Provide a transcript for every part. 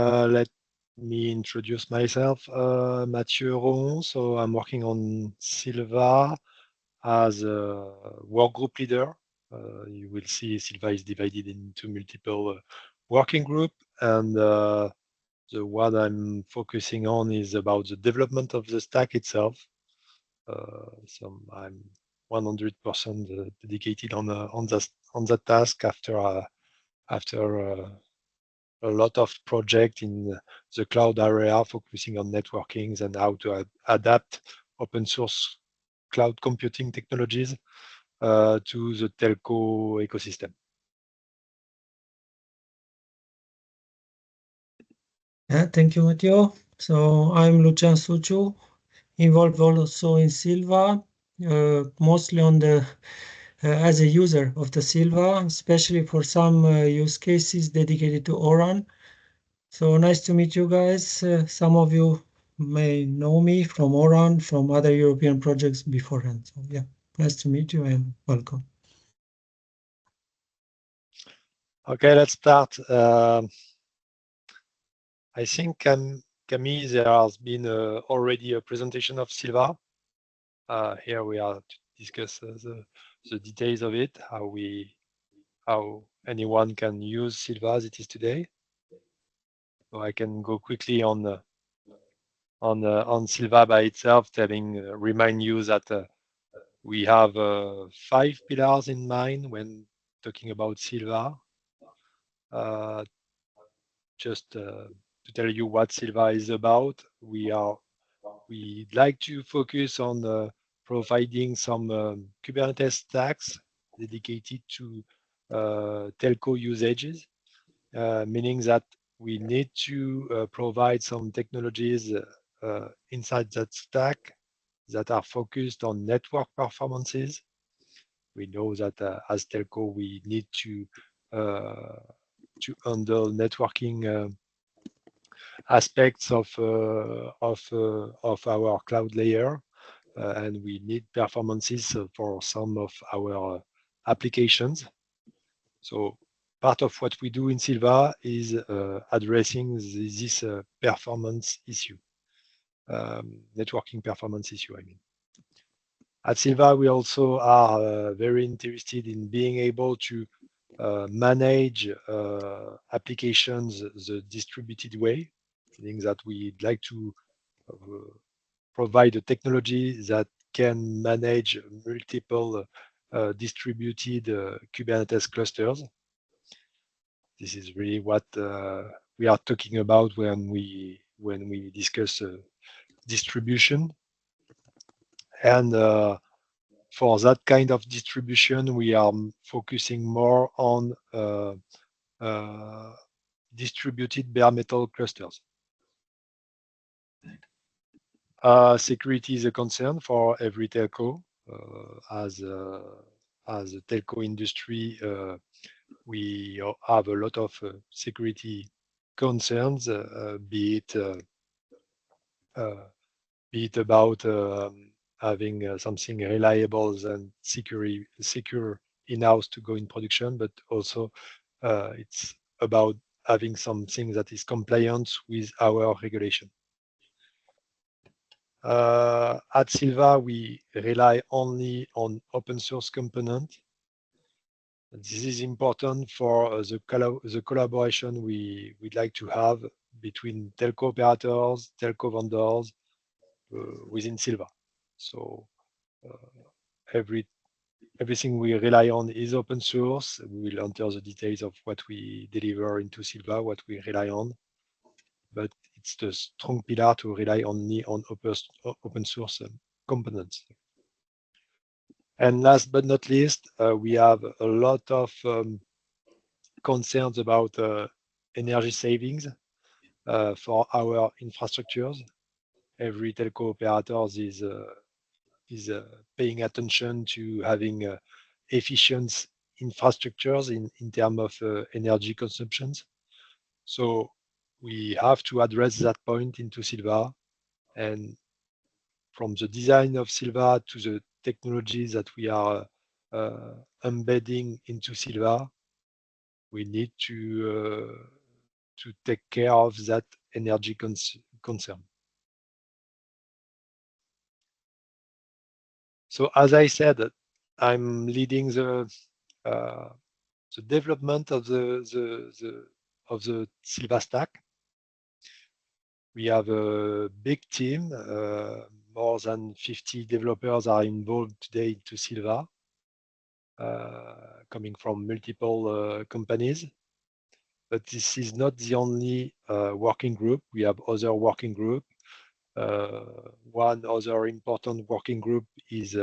Let me introduce myself, Mathieu Rohon. So I'm working on Sylva as a work group leader. You will see Sylva is divided into multiple working group, and the one I'm focusing on is about the development of the stack itself. So I'm 100% dedicated on that task after a lot of project in the cloud area, focusing on networkings and how to adapt open source cloud computing technologies to the telco ecosystem. Yeah, thank you, Matteo. So I'm Lucian Suciu, involved also in Sylva, mostly on the as a user of the Sylva, especially for some use cases dedicated to ORAN. So nice to meet you guys. Some of you may know me from ORAN, from other European projects beforehand. So yeah, nice to meet you and welcome. Okay, let's start. I think, Camille, there has been already a presentation of Sylva. Here we are to discuss the details of it, how anyone can use Sylva as it is today. So I can go quickly on Sylva by itself, remind you that we have 5 pillars in mind when talking about Sylva. Just to tell you what Sylva is about, we'd like to focus on providing some Kubernetes stacks dedicated to telco usages, meaning that we need to provide some technologies inside that stack that are focused on network performances. We know that as telco, we need to handle networking aspects of our cloud layer, and we need performances for some of our applications. So part of what we do in Sylva is addressing this performance issue, networking performance issue, I mean. At Sylva, we also are very interested in being able to manage applications the distributed way, meaning that we'd like to provide a technology that can manage multiple distributed Kubernetes clusters. This is really what we are talking about when we discuss distribution. And for that kind of distribution, we are focusing more on distributed bare metal clusters. Security is a concern for every telco. As a telco industry, we have a lot of security concerns, be it about having something reliable and secure in-house to go in production, but also it's about having something that is compliant with our regulation. At Sylva, we rely only on open source component. This is important for the collaboration we'd like to have between telco operators, telco vendors within Sylva. So everything we rely on is open source. We will enter the details of what we deliver into Sylva, what we rely on, but it's the strong pillar to rely only on open source components. And last but not least, we have a lot of concerns about energy savings for our infrastructures. Every telco operator is paying attention to having efficient infrastructures in terms of energy consumptions. So we have to address that point into Sylva, and from the design of Sylva to the technologies that we are embedding into Sylva, we need to to take care of that energy concern. So as I said, I'm leading the development of the Sylva stack. We have a big team. More than 50 developers are involved today into Sylva, coming from multiple companies. But this is not the only working group. We have other working group. One other important working group is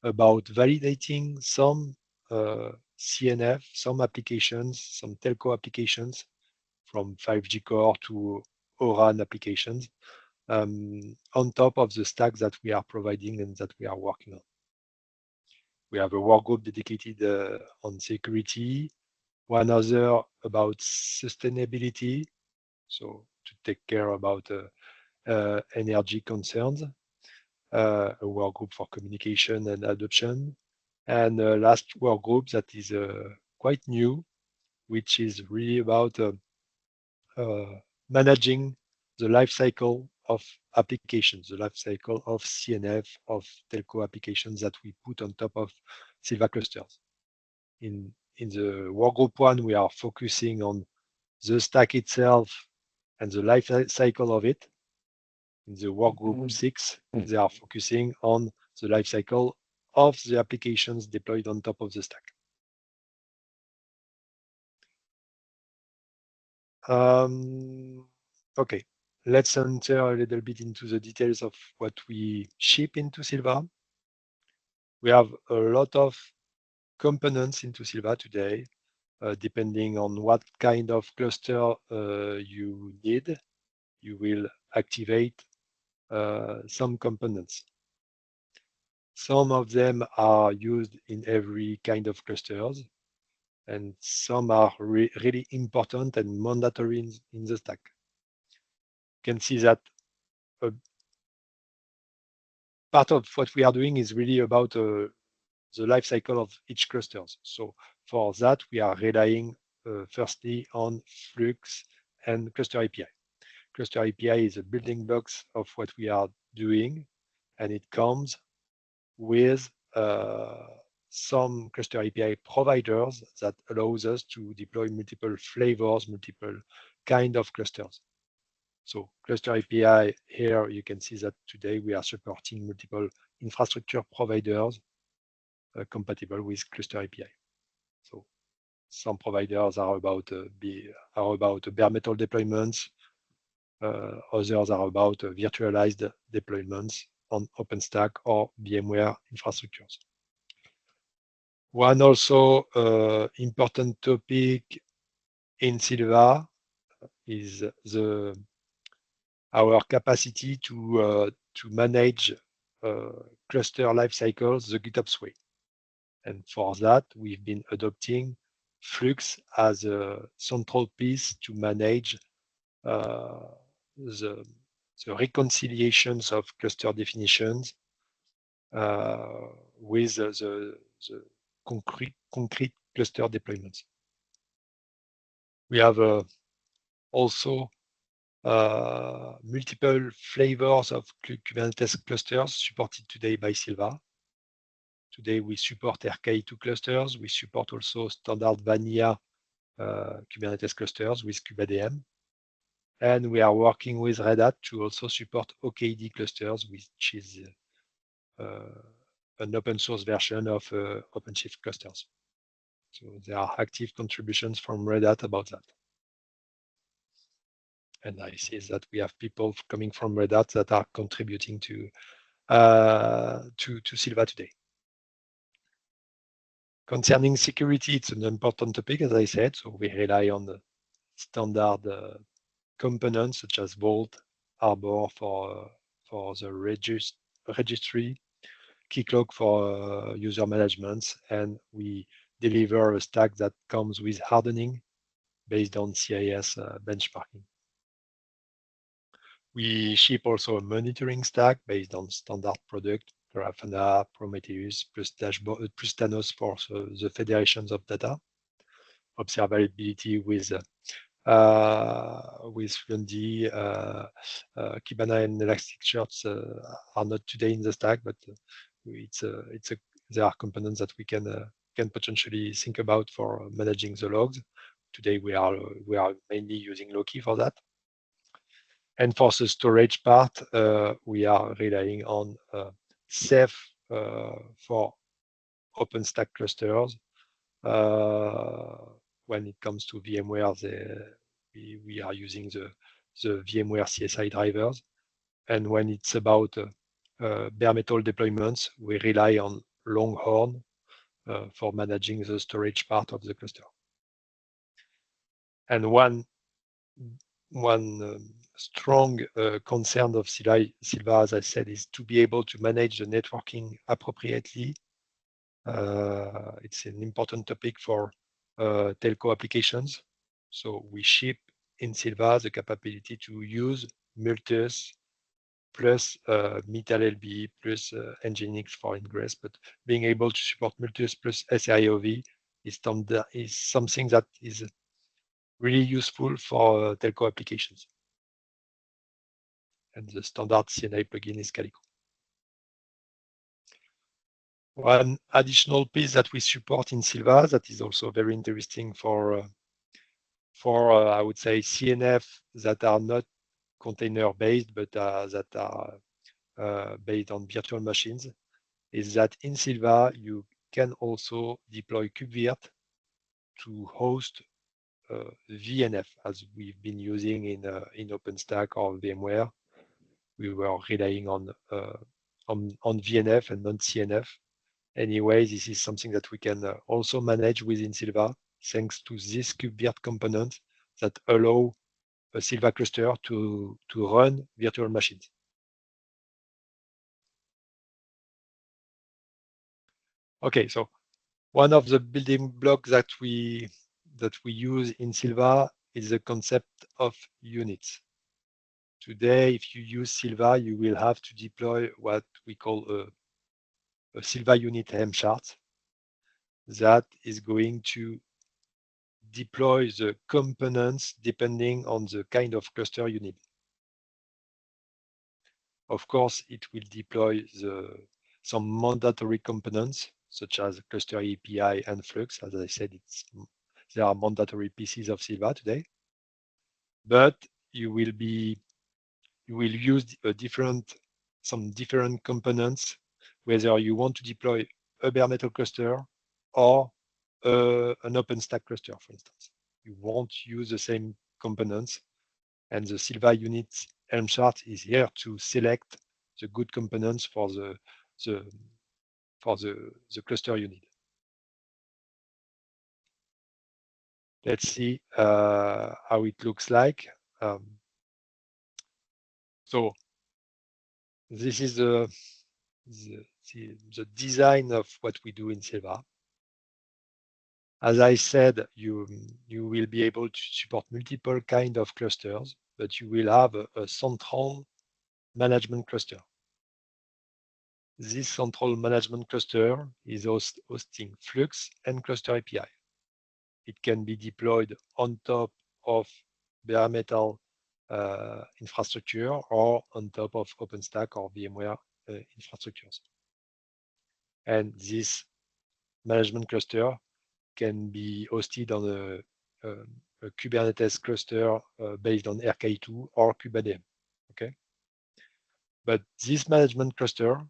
about validating some CNF, some applications, some telco applications, from 5G core to O-RAN applications, on top of the stack that we are providing and that we are working on. We have a work group dedicated on security, one other about sustainability, so to take care about energy concerns, a work group for communication and adoption, and last work group that is quite new, which is really about managing the life cycle of applications, the life cycle of CNF, of telco applications that we put on top of Sylva clusters. In the work group 1, we are focusing on the stack itself and the life cycle of it. In the work group 6, they are focusing on the life cycle of the applications deployed on top of the stack. Okay, let's enter a little bit into the details of what we ship into Sylva. We have a lot of components into Sylva today, depending on what kind of cluster you need. You will activate some components. Some of them are used in every kind of clusters, and some are really important and mandatory in the stack. You can see that part of what we are doing is really about the life cycle of each clusters. So for that, we are relying firstly on Flux and Cluster API. Cluster API is the building blocks of what we are doing, and it comes with some Cluster API providers that allows us to deploy multiple flavors, multiple kind of clusters. So Cluster API, here you can see that today we are supporting multiple infrastructure providers compatible with Cluster API. So some providers are about bare metal deployments. Others are about virtualized deployments on OpenStack or VMware infrastructures. One also important topic in Sylva is our capacity to manage cluster life cycles the GitOps way. And for that, we've been adopting Flux as a central piece to manage the reconciliations of cluster definitions with the concrete cluster deployments. We have also multiple flavors of Kubernetes clusters supported today by Sylva. Today we support RK2 clusters. We support also standard vanilla Kubernetes clusters with kubeadm. And we are working with Red Hat to also support OKD clusters, which is an open source version of OpenShift clusters. So there are active contributions from Red Hat about that. And I see that we have people coming from Red Hat that are contributing to Sylva today. Concerning security, it's an important topic, as I said. So we rely on the standard components such as Vault, Arbor for the registry, Keycloak for user management, and we deliver a stack that comes with hardening based on CIS benchmarking. We ship also a monitoring stack based on standard product, Grafana, Prometheus, plus Dashboard, plus Thanos for the federations of data. Observability with with Fluentd, Kibana and Elasticsearch are not today in the stack, but there are components that we can potentially think about for managing the logs. Today we are mainly using Loki for that. And for the storage part, we are relying on Ceph for OpenStack clusters. When it comes to VMware, we are using the VMware CSI drivers. And when it's about bare metal deployments, we rely on Longhorn for managing the storage part of the cluster. And one strong concern of Sylva, as I said, is to be able to manage the networking appropriately. It's an important topic for telco applications. So we ship in Sylva the capability to use Multus plus MetalLB plus Nginx for ingress, but being able to support Multus plus SIOV is something that is really useful for telco applications. And the standard CNI plugin is Calico. One additional piece that we support in Sylva that is also very interesting for I would say CNF that are not container based, but that are based on virtual machines, is that in Sylva you can also deploy KubeVirt to host VNF as we've been using in OpenStack or VMware. We were relying on VNF and not CNF. Anyway, this is something that we can also manage within Sylva, thanks to this KubeVirt component that allow a Sylva cluster to run virtual machines. Okay, so one of the building blocks that we use in Sylva is the concept of units. Today, if you use Sylva, you will have to deploy what we call a Sylva unit Helm chart that is going to deploy the components depending on the kind of cluster you need. Of course, it will deploy some mandatory components such as cluster API and Flux. As I said, there are mandatory pieces of Sylva today, but you will use some different components, whether you want to deploy a bare metal cluster or an OpenStack cluster, for instance. You won't use the same components, and the Sylva unit Helm chart is here to select the good components for the cluster you need. Let's see how it looks like. So this is the design of what we do in Sylva. As I said, you will be able to support multiple kind of clusters, but you will have a central management cluster. This central management cluster is hosting Flux and cluster API. It can be deployed on top of bare metal infrastructure or on top of OpenStack or VMware infrastructures. And this management cluster can be hosted on a Kubernetes cluster based on RK2 or Kubernetes. Okay, but this management cluster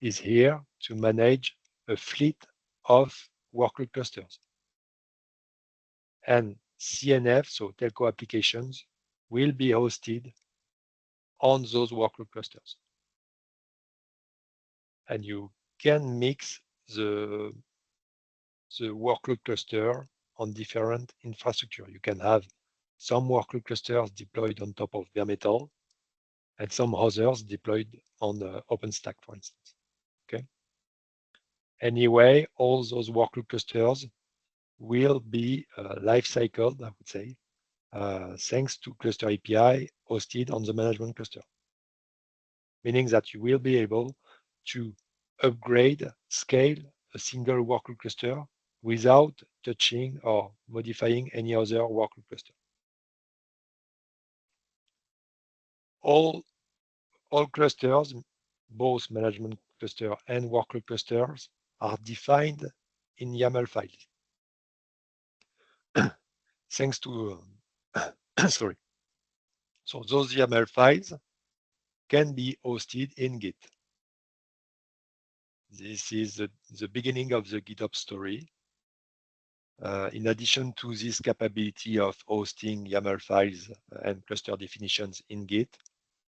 is here to manage a fleet of workload clusters. And CNF, so telco applications, will be hosted on those workload clusters. And you can mix the workload cluster on different infrastructure. You can have some workload clusters deployed on top of bare metal and some others deployed on OpenStack, for instance. Okay. Anyway, all those workload clusters will be life cycled, I would say, thanks to cluster API hosted on the management cluster. Meaning that you will be able to upgrade, scale a single workload cluster without touching or modifying any other workload cluster. all clusters, both management cluster and workload clusters, are defined in YAML files. Thanks to, sorry. So those YAML files can be hosted in Git. This is the beginning of the GitOps story. In addition to this capability of hosting YAML files and cluster definitions in Git,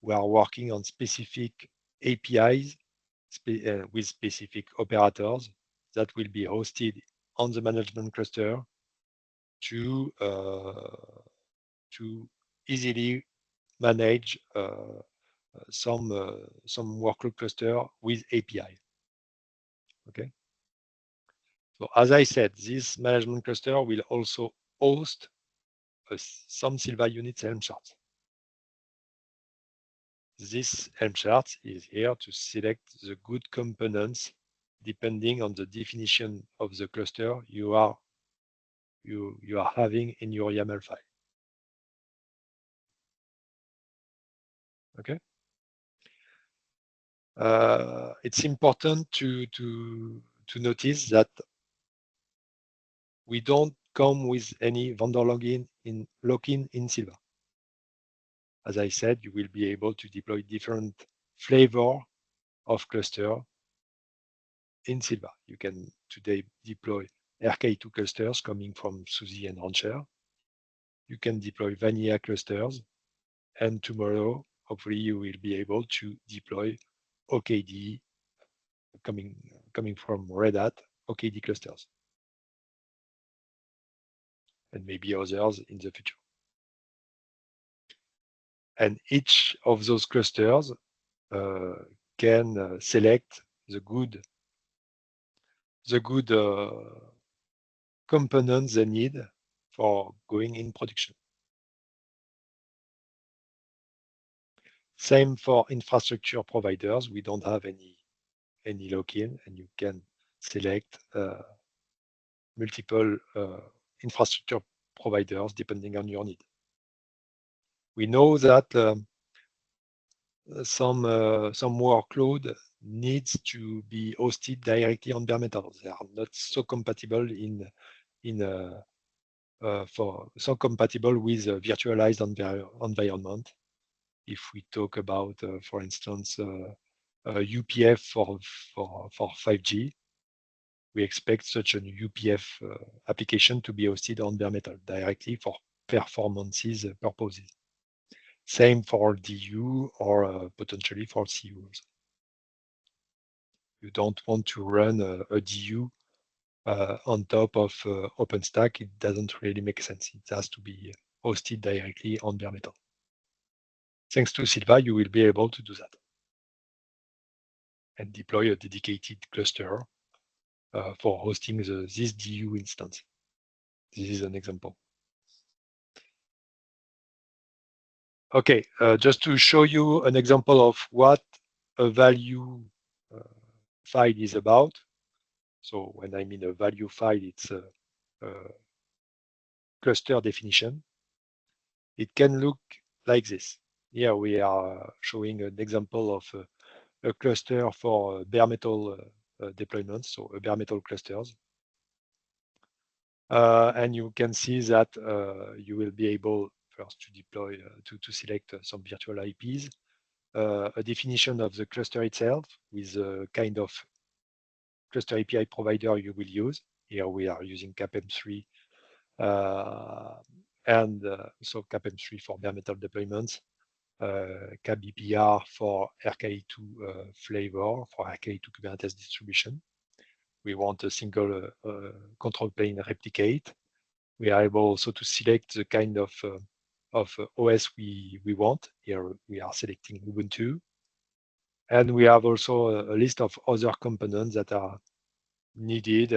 we are working on specific APIs with specific operators that will be hosted on the management cluster to easily manage some workload cluster with API. Okay. So as I said, this management cluster will also host some Sylva units Helm charts. This Helm chart is here to select the good components depending on the definition of the cluster you are having in your YAML file. Okay. It's important to notice that we don't come with any vendor lock-in in Sylva. As I said, you will be able to deploy different flavor of cluster in Sylva. You can today deploy RK2 clusters coming from SUSE and Rancher. You can deploy vanilla clusters, and tomorrow, hopefully, you will be able to deploy OKD coming from Red Hat OKD clusters, and maybe others in the future. And each of those clusters can select the good components they need for going in production. Same for infrastructure providers. We don't have any lock-in, and you can select multiple infrastructure providers depending on your need. We know that some workload needs to be hosted directly on bare metal. They are not so compatible compatible with a virtualized environment. If we talk about, for instance, UPF for 5G, we expect such an UPF application to be hosted on bare metal directly for performances purposes. Same for DU or potentially for CUs. You don't want to run a DU on top of OpenStack. It doesn't really make sense. It has to be hosted directly on bare metal. Thanks to Sylva, you will be able to do that and deploy a dedicated cluster for hosting this DU instance. This is an example. Okay, just to show you an example of what a value file is about. So when I mean a value file, it's a cluster definition. It can look like this. Here we are showing an example of a cluster for bare metal deployments, so bare metal clusters. And you can see that you will be able first to deploy, to select some virtual IPs, a definition of the cluster itself with a kind of cluster API provider you will use. Here we are using CAPM3 and so CAPM3 for bare metal deployments, KBPR for RK2 flavor for RK2 Kubernetes distribution. We want a single control plane replicate. We are able also to select the kind of OS we want. Here we are selecting Ubuntu. And we have also a list of other components that are needed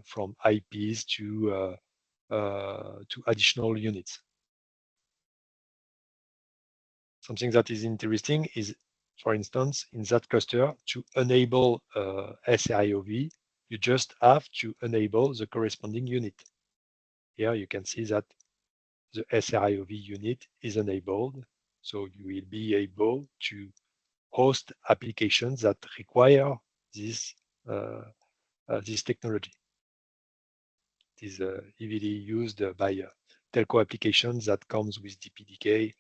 from IPs to additional units. Something that is interesting is, for instance, in that cluster, to enable SRIOV, you just have to enable the corresponding unit. Here you can see that the SRIOV unit is enabled So you will be able to host applications that require this technology. It is heavily used by telco applications that comes with DPDK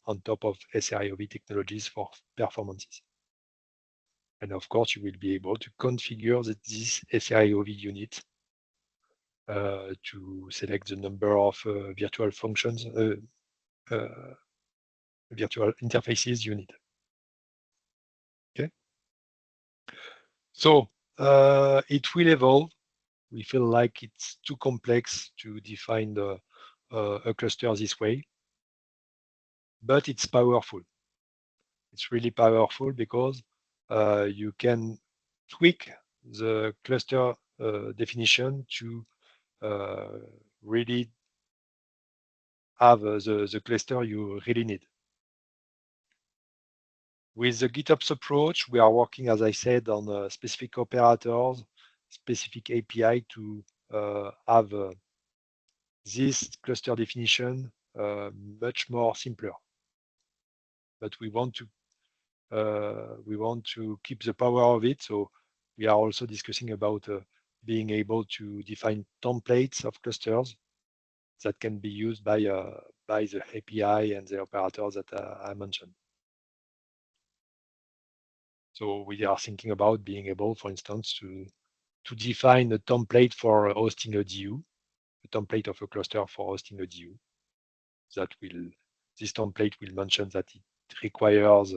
on top of SRIOV technologies for performances. And of course, you will be able to configure this SRIOV unit to select the number of virtual functions, virtual interfaces you need. Okay. So it will evolve. We feel like it's too complex to define a cluster this way, but it's powerful. It's really powerful because you can tweak the cluster definition to really have the cluster you really need. With the GitOps approach, we are working, as I said, on specific operators, specific API to have this cluster definition much more simpler. But we want to keep the power of it. So we are also discussing about being able to define templates of clusters that can be used by the API and the operators that I mentioned. So we are thinking about being able, for instance, to define a template for hosting a DU, a template of a cluster for hosting a DU. This template will mention that it requires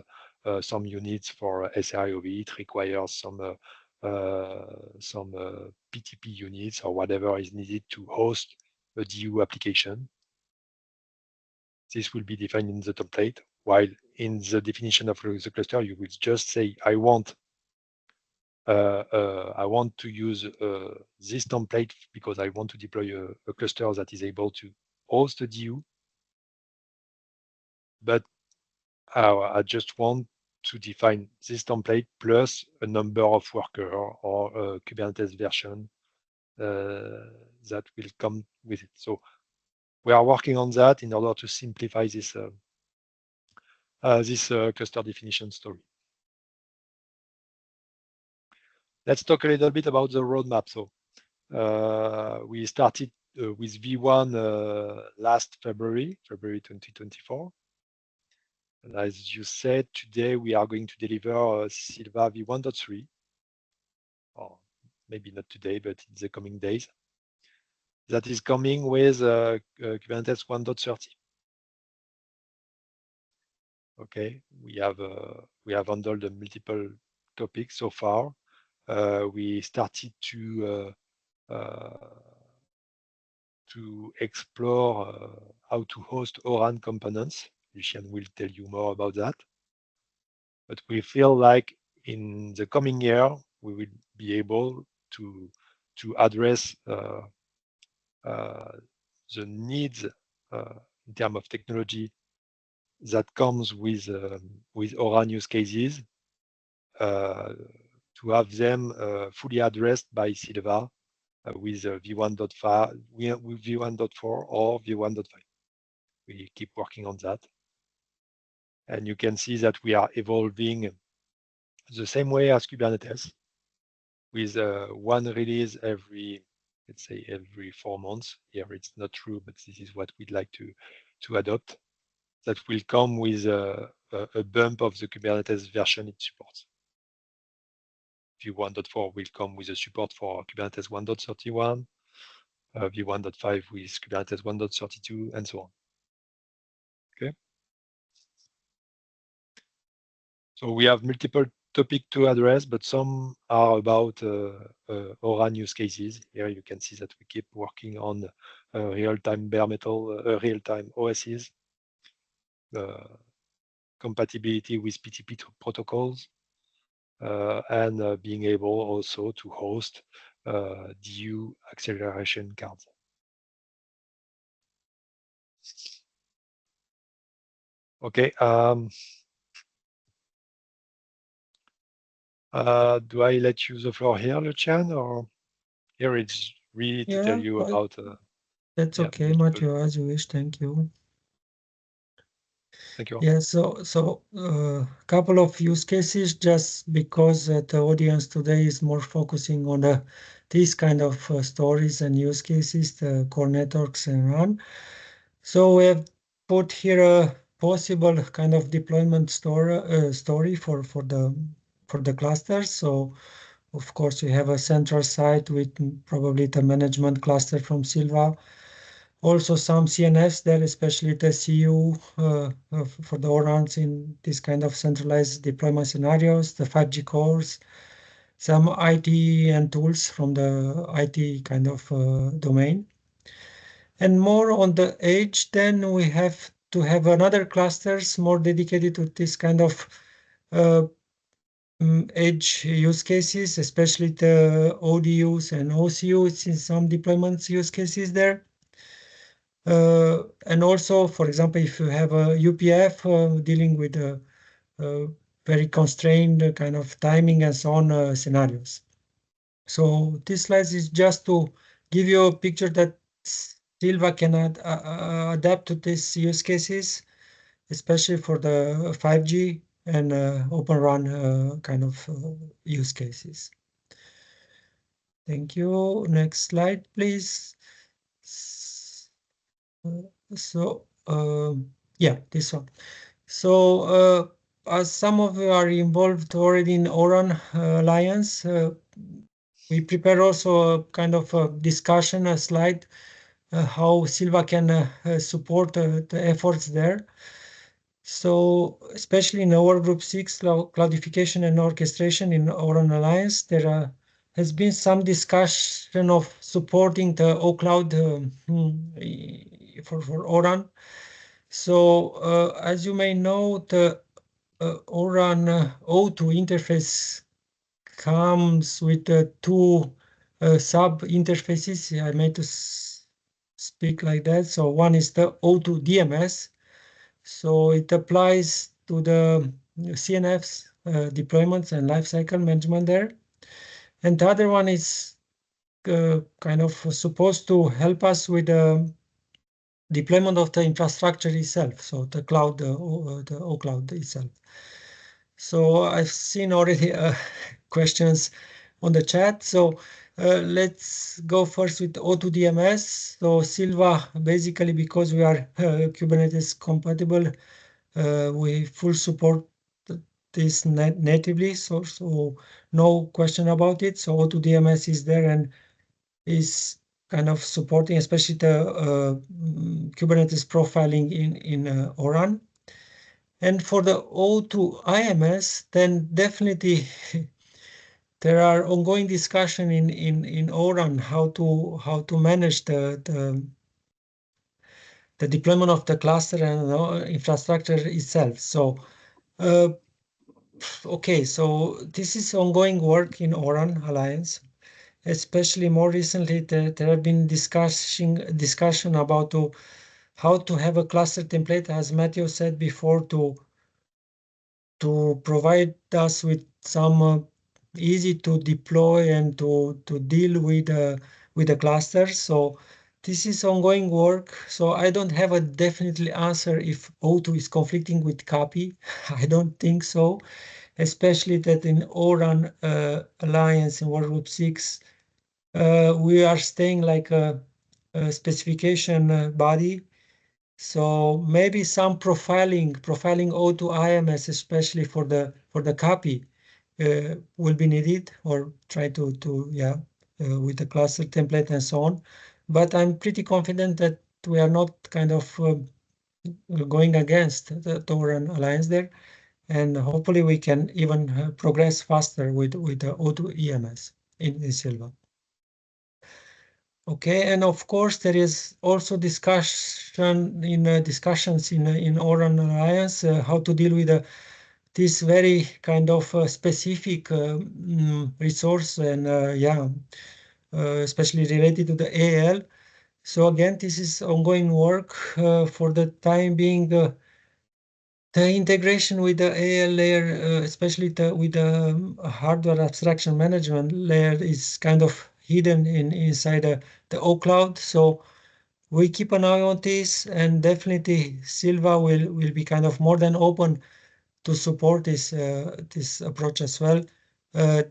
some units for SRIOV, it requires some PTP units or whatever is needed to host a DU application. This will be defined in the template, while in the definition of the cluster, you will just say, I want to use this template because I want to deploy a cluster that is able to host a DU. But I just want to define this template plus a number of workers or a Kubernetes version that will come with it. So we are working on that in order to simplify this cluster definition story. Let's talk a little bit about the roadmap. So we started with V1 last February 2024. And as you said, today we are going to deliver Sylva V1.3, or maybe not today, but in the coming days. That is coming with Kubernetes 1.30. Okay, we have handled multiple topics so far. We started to explore how to host ORAN components. Lucien will tell you more about that. But we feel like in the coming year, we will be able to address the needs in terms of technology that comes with ORAN use cases to have them fully addressed by Sylva with V1.5, with V1.4 or V1.5. We keep working on that. And you can see that we are evolving the same way as Kubernetes with one release every, let's say, every 4 months. Here it's not true, but this is what we'd like to adopt. That will come with a bump of the Kubernetes version it supports. V1.4 will come with a support for Kubernetes 1.31, V1.5 with Kubernetes 1.32, and so on. Okay. So we have multiple topics to address, but some are about ORAN use cases. Here you can see that we keep working on real-time bare metal, real-time OSs, compatibility with PTP protocols, and being able also to host DU acceleration cards. Okay. Do I let you the floor here, Lucien, or here it's really to tell you about? That's okay, Matteo, as you wish. Thank you. Thank you. Yeah, so couple of use cases, just because the audience today is more focusing on these kind of stories and use cases, the core networks and run. So we have put here a possible kind of deployment story for the clusters. So of course we have a central site with probably the management cluster from Sylva. Also some CNFs there, especially the CU for the ORANs in this kind of centralized deployment scenarios, the 5G cores, some IT and tools from the IT kind of domain. And more on the edge, then we have to have another clusters more dedicated to this kind of uh, edge use cases, especially the ODUs and OCUs in some deployments use cases there. And also, for example, if you have a UPF dealing with very constrained kind of timing and so on scenarios. So this slide is just to give you a picture that Sylva can adapt to these use cases, especially for the 5G and Open Run kind of use cases. Thank you. Next slide, please. So, yeah, this one. So, as some of you are involved already in ORAN Alliance, we prepare also a kind of a discussion, a slide, how Sylva can support the efforts there. So, especially in our Group 6, cloudification and orchestration in ORAN Alliance, there has been some discussion of supporting the OCloud for ORAN. So, as you may know, the ORAN O2 interface comes with two sub interfaces. I meant to speak like that. So one is the O2 DMS. So it applies to the CNFs deployments and lifecycle management there. And the other one is kind of supposed to help us with the deployment of the infrastructure itself. So the cloud, the OCloud itself. So I've seen already questions on the chat. So let's go first with O2 DMS. So Sylva, basically because we are Kubernetes compatible, we full support this natively. So no question about it. So O2 DMS is there and is kind of supporting, especially the Kubernetes profiling in ORAN. And for the O2 IMS, then definitely there are ongoing discussion in ORAN how to manage the deployment of the cluster and infrastructure itself. So okay, so this is ongoing work in ORAN Alliance. Especially more recently, there have been discussion about how to have a cluster template, as Matthew said before, to provide us with some easy to deploy and to deal with the clusters. So this is ongoing work. So I don't have a definitely answer if O2 is conflicting with copy. I don't think so, especially that in ORAN Alliance in World Group 6, we are staying like a specification body. So maybe some profiling O2 IMS, especially for the copy, will be needed, or try to with the cluster template and so on. But I'm pretty confident that we are not kind of going against the Toran Alliance there, and hopefully we can even progress faster with the O2 EMS in Sylva. Okay, and of course there is also discussions in Oran Alliance how to deal with this very kind of specific resource and especially related to the AL. So again, this is ongoing work for the time being. The integration with the AL layer, especially with the hardware abstraction management layer, is kind of hidden inside the OCloud. So we keep an eye on this, and definitely Sylva will be kind of more than open to support this approach as well. Uh,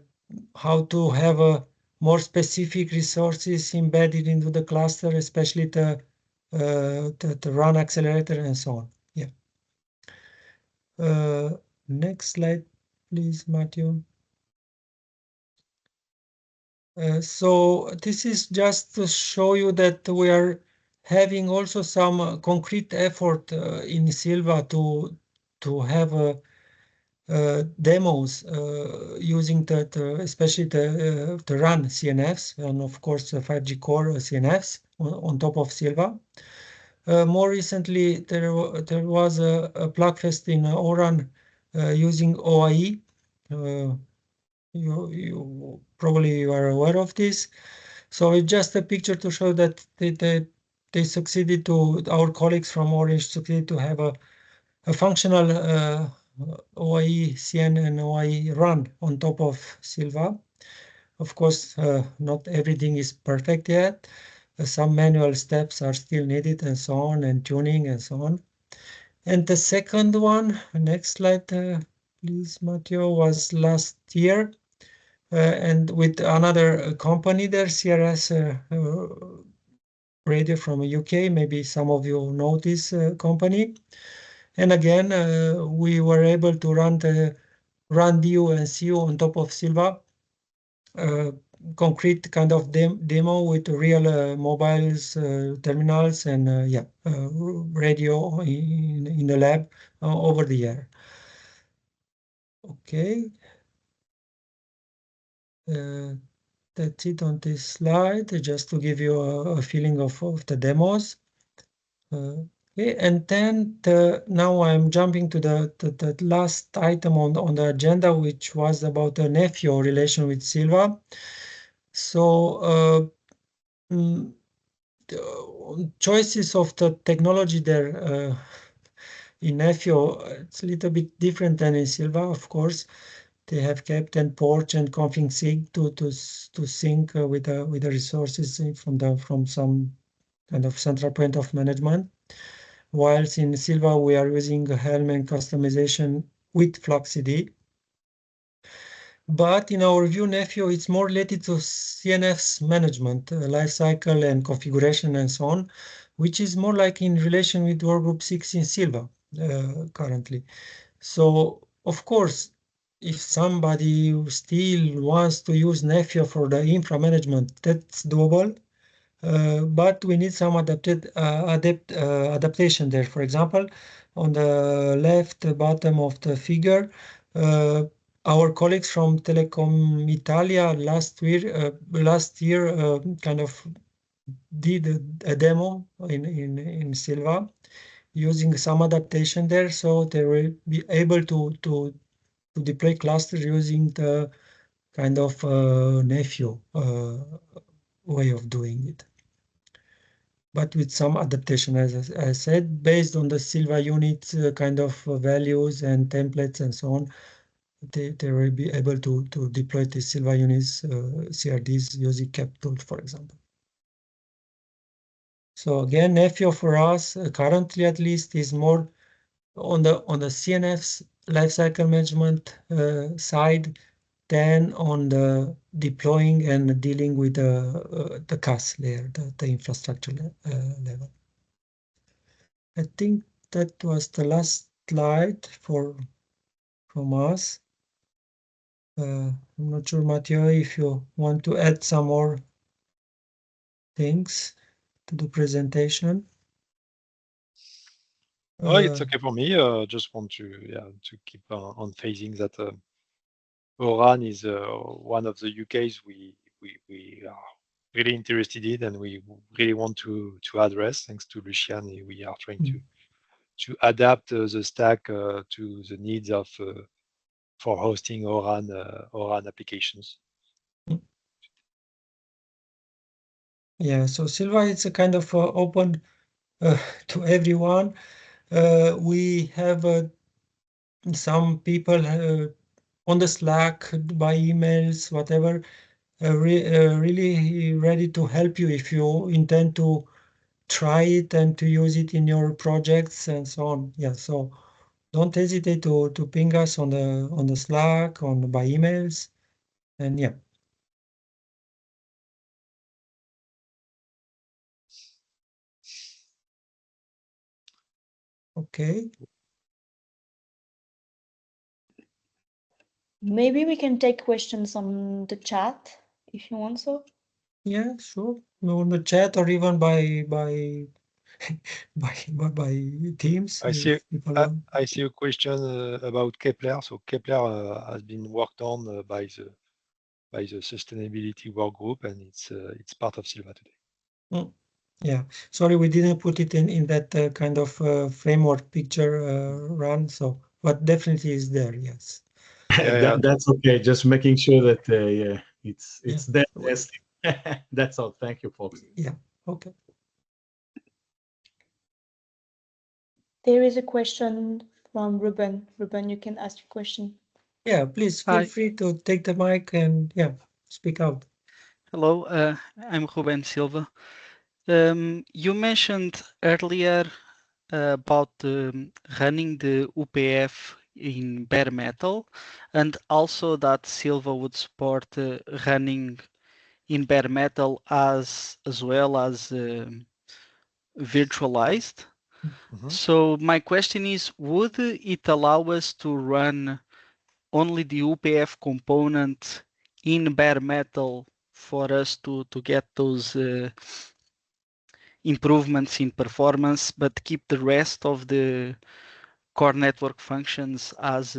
how to have a more specific resources embedded into the cluster, especially the run accelerator and so on. Yeah. Next slide, please, Matthew. So this is just to show you that we are having also some concrete effort in Sylva to have demos using especially the run CNFs and of course the 5G core CNFs on top of Sylva. More recently, there was a Plugfest in Oran using OAI. You probably are aware of this. So it's just a picture to show that they succeeded to, our colleagues from Orange succeeded to have a functional OAI CN and OAI run on top of Sylva. Of course, not everything is perfect yet. Some manual steps are still needed and so on, and tuning and so on. And the second one, next slide, please, Matteo, was last year. And with another company there, CRS Radio from UK. Maybe some of you know this company. And again, we were able to run the run DU and CU on top of Sylva. Concrete kind of demo with real mobiles, terminals, and radio in the lab over the air. Okay. That's it on this slide, just to give you a feeling of the demos. Okay, and then now I'm jumping to the last item on the agenda, which was about the Nephio relation with Sylva. So choices of the technology there in Nephio, it's a little bit different than in Sylva, of course. They have kept and Porch and config sync to sync with the resources from some kind of central point of management. Whilst in Sylva we are using Helm and customization with FluxCD. But in our view, Nephio is more related to CNF's management, lifecycle and configuration and so on, which is more like in relation with Workgroup 6 in Sylva currently. So, of course, if somebody still wants to use Nephio for the infra management, that's doable. But we need some adaptation there. For example, on the left bottom of the figure, our colleagues from Telecom Italia last year kind of did a demo in Sylva using some adaptation there, so they will be able to deploy clusters using the kind of Nephio way of doing it, but with some adaptation, as I said, based on the Sylva unit kind of values and templates and so on. They will be able to deploy the Sylva units CRDs using CapTool, for example. So again, Nephio for us currently at least is more on the CNF's lifecycle management side than on the deploying and dealing with the CAS layer, the infrastructure level. I think that was the last slide from us. I'm not sure, Matteo, if you want to add some more things to the presentation. Oh, it's okay for me. Just want to keep on phasing that Oran is one of the UKs we are really interested in, and we really want to address. Thanks to Lucian, we are trying to adapt the stack to the needs of for hosting Oran applications. Yeah, so Sylva is a kind of open to everyone. We have some people on the Slack, by emails, whatever, really ready to help you if you intend to try it and to use it in your projects and so on. Yeah, so don't hesitate to ping us on the Slack, by emails, and yeah. Okay. Maybe we can take questions on the chat if you want so. Yeah, sure. On the chat or even by Teams. I see. People want. I see a question about Kepler. So Kepler has been worked on by the sustainability work group, and it's part of Sylva today. Yeah, sorry, we didn't put it in that kind of framework picture run. So, but definitely is there. Yes. That's okay. Just making sure that yeah, it's there. Yes. That's all. Thank you, folks. Yeah. Okay. There is a question from Ruben. Ruben, you can ask your question. Yeah, please feel free to take the mic and yeah, speak out. Hello, I'm Ruben Sylva. You mentioned earlier about running the UPF in bare metal, and also that Sylva would support running in bare metal as well as virtualized. So my question is, would it allow us to run only the UPF component in bare metal for us to get those improvements in performance, but keep the rest of the core network functions as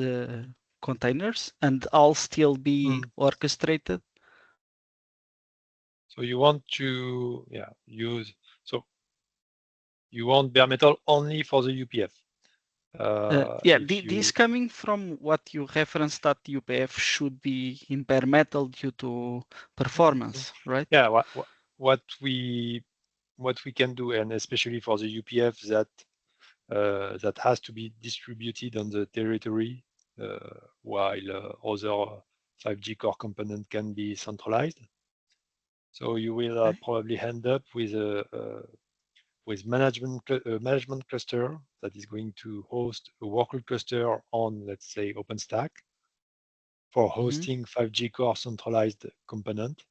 containers and all still be orchestrated? So you want to use, so you want bare metal only for the UPF. This coming from what you referenced that UPF should be in bare metal due to performance, right? Yeah, what we can do, and especially for the UPF that has to be distributed on the territory, while other 5G core component can be centralized. So you will probably end up with a management cluster that is going to host a workload cluster on, let's say, OpenStack for hosting 5G core centralized component,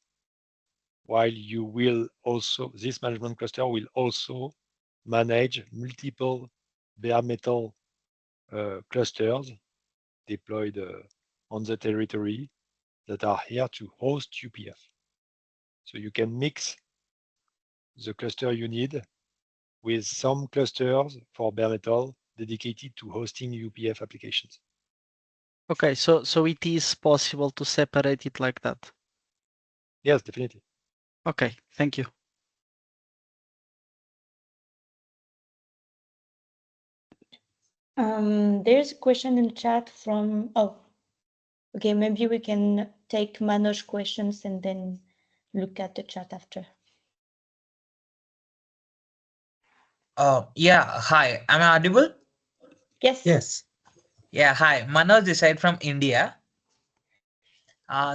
while you will also, this management cluster will also manage multiple bare metal clusters deployed on the territory that are here to host UPF. So you can mix the cluster you need with some clusters for bare metal dedicated to hosting UPF applications. Okay, so it is possible to separate it like that? Yes, definitely. Okay, thank you. There's a question in the chat from, okay, maybe we can take Manoj questions and then look at the chat after. Yeah, hi. Am I audible? Yes. Yes. Yeah, hi. Manoj this side from India.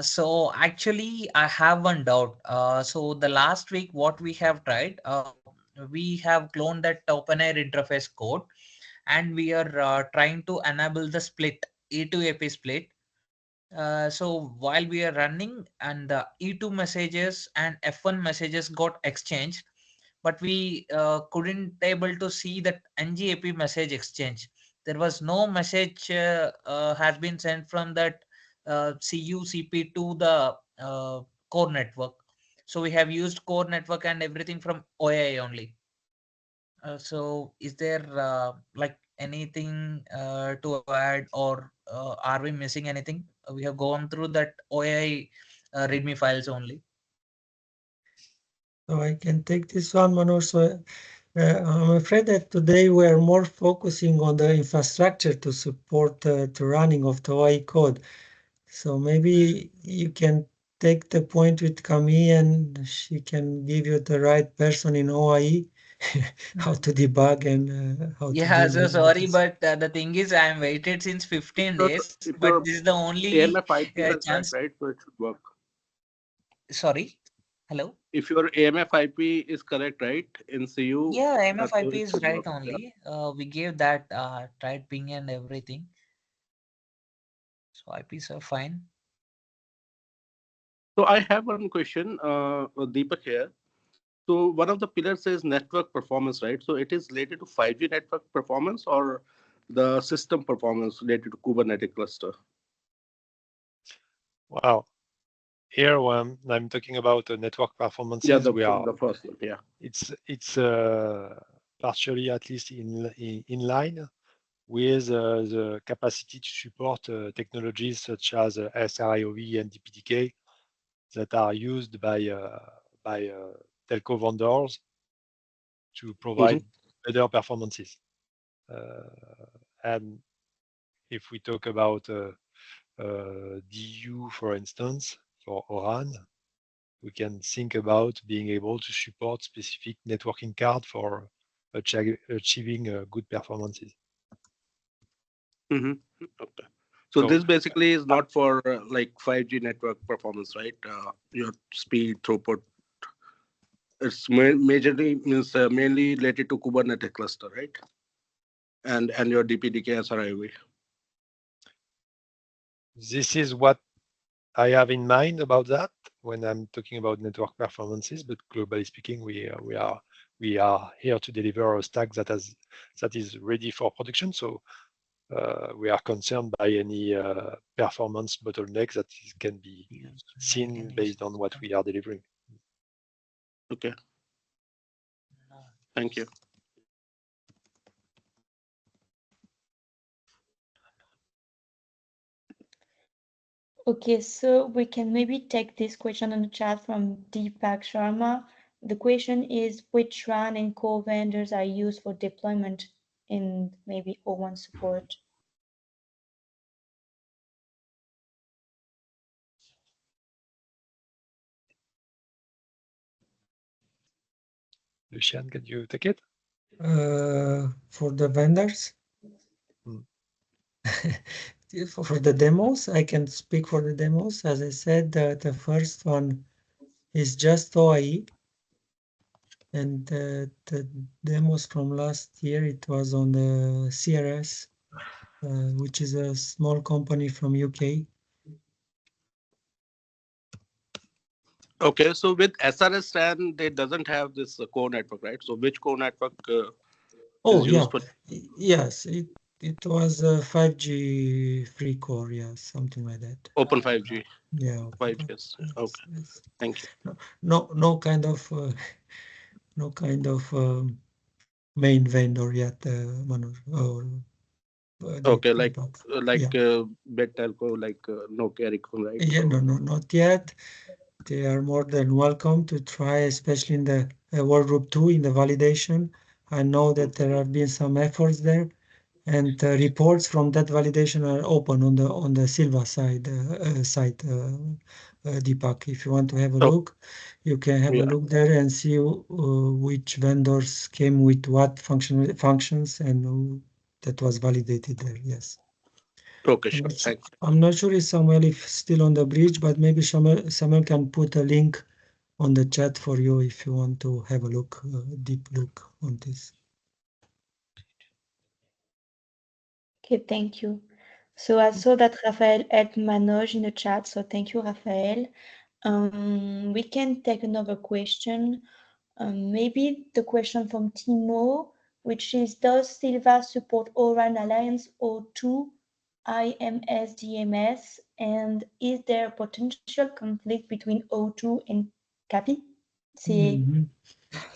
So actually, I have one doubt. So the last week, what we have tried, we have cloned that OpenAirInterface code, and we are trying to enable the split, E2AP split. So while we are running, and the E2 messages and F1 messages got exchanged, but we couldn't able to see that ngap message exchange. There was no message has been sent from that CUCP to the core network. So we have used core network and everything from OAI only. So is there like anything to add, or are we missing anything? We have gone through that OAI readme files only. So I can take this one, Manoj. So I'm afraid that today we are more focusing on the infrastructure to support the running of the OAI code. So maybe you can take the point with Camille, and she can give you the right person in OAI how to debug and how to Yeah, deal so with sorry, this. but the thing is, I am waited since 15 days, If but your this is the only AMF IP is chance. right, so it should work. Sorry, hello. if your AMF IP is correct, right? In CU. Yeah, so MFIP it is should right work. Yeah. only. We gave that right ping and everything. So IPs are fine. So I have one question, Deepak here. So one of the pillars is network performance, right? So it is related to 5G network performance or the system performance related to Kubernetes cluster? Wow. Here, when I'm talking about network performances, Yeah, the first one. Yeah. It's partially, at least in line with the capacity to support technologies such as SRIOV and DPDK that are used by telco vendors to provide better performances. And if we talk about DU, for instance, for ORAN, we can think about being able to support specific networking card for achieving good performances. Okay. So this basically is not for like 5G network performance, right? Your speed, throughput. It's majorly means mainly related to Kubernetes cluster, right? And your DPDK SRIOV. This is what I have in mind about that when I'm talking about network performances. But globally speaking, we are here to deliver a stack that is ready for production. So we are concerned by any performance bottleneck that can be seen based on what we are delivering. Okay. Thank you. Okay, so we can maybe take this question on the chat from Deepak Sharma. The question is, which RAN and core vendors are used for deployment in maybe O1 support? Lucian, can you take it? For the vendors? For the demos, I can speak for the demos. As I said, the first one is just OAI. And the demos from last year, it was on the CRS, which is a small company from UK. Okay, so with SRS RAN, they doesn't have this core network, right? So which core network is used for? Yes, it was a 5G free core, yes, something like that. Open 5G. Yeah. 5G. Yes. Okay. Yes. Thank you. No kind of main vendor yet, Manoj. Okay, like yeah. bit telco, like Nokia, Ericsson, right? Yeah, no, not yet. They are more than welcome to try, especially in the work group 2 in the validation. I know that there have been some efforts there, and reports from that validation are open on the Sylva site, Deepak. If you want to have a look, you can have a look there and see which vendors came with what functions, and that was validated there. Yes. Okay, sure. Thanks. I'm not sure if Samuel is still on the bridge, but maybe Samuel can put a link on the chat for you if you want to have a look, deep look on this. Okay, thank you. So I saw that Raphael had Manoj in the chat, so thank you, Raphael. We can take another question. Maybe the question from Timo, which is, does Sylva support ORAN Alliance O2 IMS DMS, and is there a potential conflict between O2 and CAPI?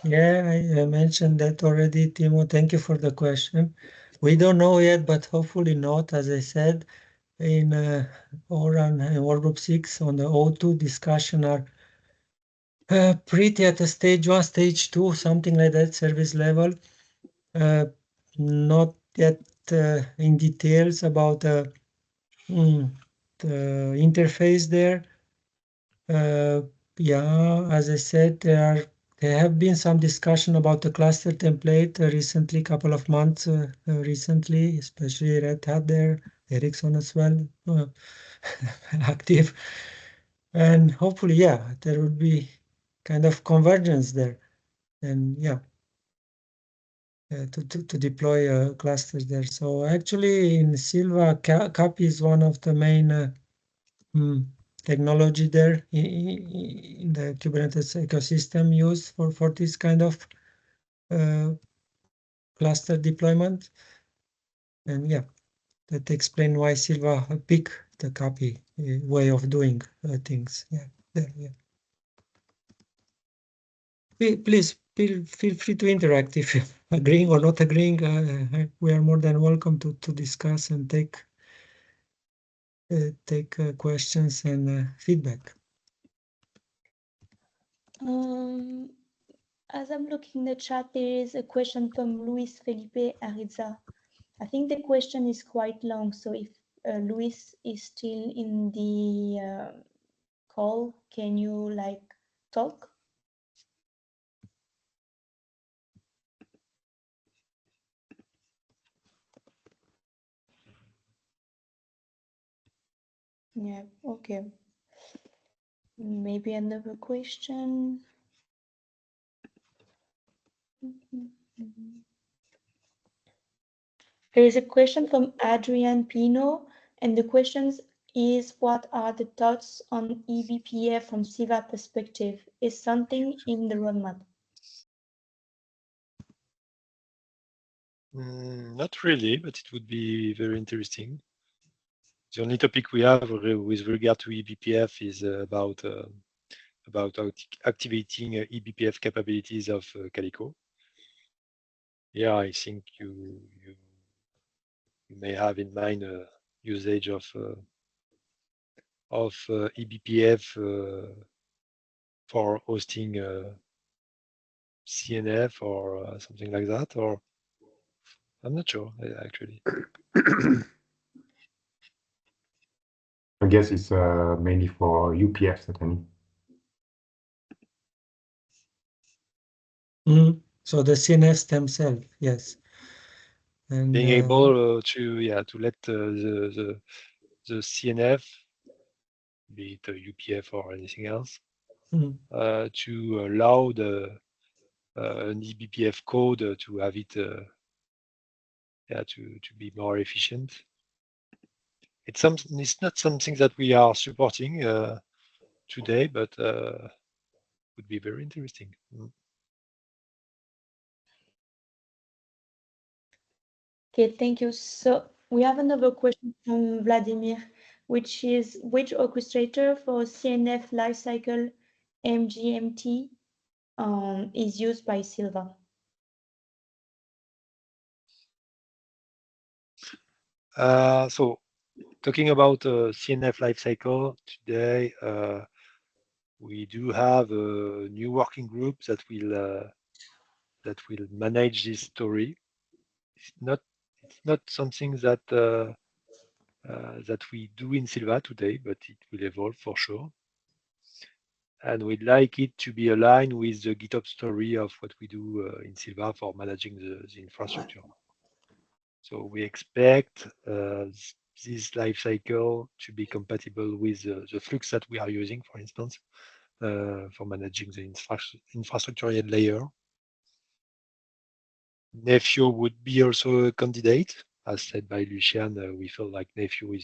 Yeah, I mentioned that already, Timo. Thank you for the question. We don't know yet, but hopefully not. As I said, in ORAN Workgroup 6 on the O2 discussion are pretty at the stage 1, stage 2, something like that, service level. Not yet in details about the interface there. Yeah, as I said, there have been some discussion about the cluster template recently, couple of months recently, especially Red Hat there, Ericsson as well, active. And hopefully, yeah, there will be kind of convergence there, and yeah, to deploy clusters there. So actually, in Sylva, CAP is one of the main technology there in the Kubernetes ecosystem used for this kind of cluster deployment. And yeah, that explains why Sylva picked the copy way of doing things. Yeah, there, yeah. Please feel free to interact if you're agreeing or not agreeing. We are more than welcome to discuss and take questions and feedback. As I'm looking in the chat, there is a question from Luis Felipe Ariza. I think the question is quite long, so if Luis is still in the call, can you talk? Yeah, okay. Maybe another question. There is a question from Adrian Pino, and the question is, what are the thoughts on eBPF from Sylva perspective? Is something in the roadmap? Not really, but it would be very interesting. The only topic we have with regard to eBPF is about activating eBPF capabilities of Calico. Yeah, I think you may have in mind usage of eBPF for hosting CNF or something like that, or I'm not sure actually. I guess it's mainly for UPF, certainly. So the CNFs themselves, yes. And being able to let the CNF, be it UPF or anything else, to allow an eBPF code to have it to be more efficient. It's not something that we are supporting today, but would be very interesting. Okay, thank you. So we have another question from Vladimir, which is, which orchestrator for CNF lifecycle MGMT is used by Sylva? So talking about CNF lifecycle today, we do have a new working group that will manage this story. It's not something that that we do in Sylva today, but it will evolve for sure. And we'd like it to be aligned with the GitOps story of what we do in Sylva for managing the infrastructure. So we expect this lifecycle to be compatible with the Flux that we are using, for instance, for managing the infrastructure layer. Nephio would be also a candidate. As said by Lucian, we feel like Nephio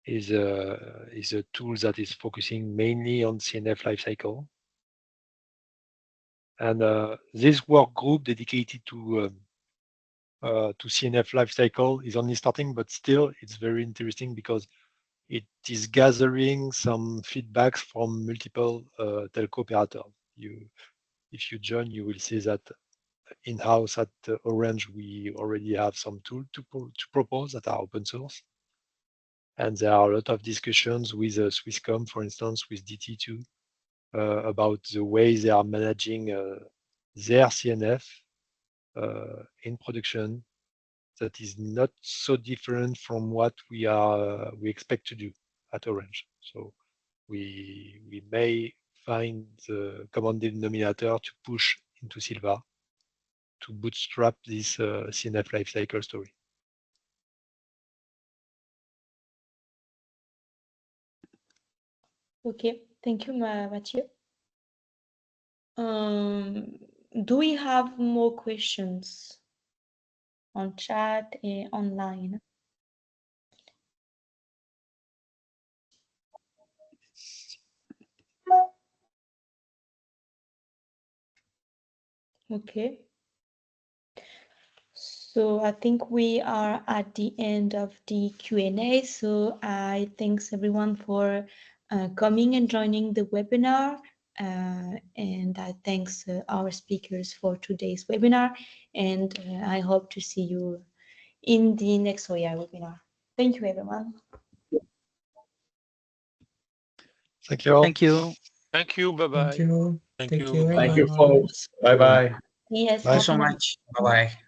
is a tool that is focusing mainly on CNF lifecycle. And this work group dedicated to CNF lifecycle is only starting, but still it's very interesting because it is gathering some feedbacks from multiple telco operators. If you join, you will see that in-house at Orange, we already have some tools to propose that are open source. And there are a lot of discussions with Swisscom, for instance, with DT2, about the way they are managing their CNF in production that is not so different from what we expect to do at Orange. So we may find the common denominator to push into Sylva to bootstrap this CNF lifecycle story. Okay, thank you, Mathieu. Do we have more questions on chat and online? Okay. So I think we are at the end of the Q&A. So I thanks everyone for coming and joining the webinar. And I thanks our speakers for today's webinar. And I hope to see you in the next OAI webinar. Thank you, everyone. Thank you all. Thank you. Thank you. Bye bye. Thank you. Thank Thank you. you. Thank you, Bye-bye. folks. Bye bye. Yes, Bye. Thank you so much. Bye bye.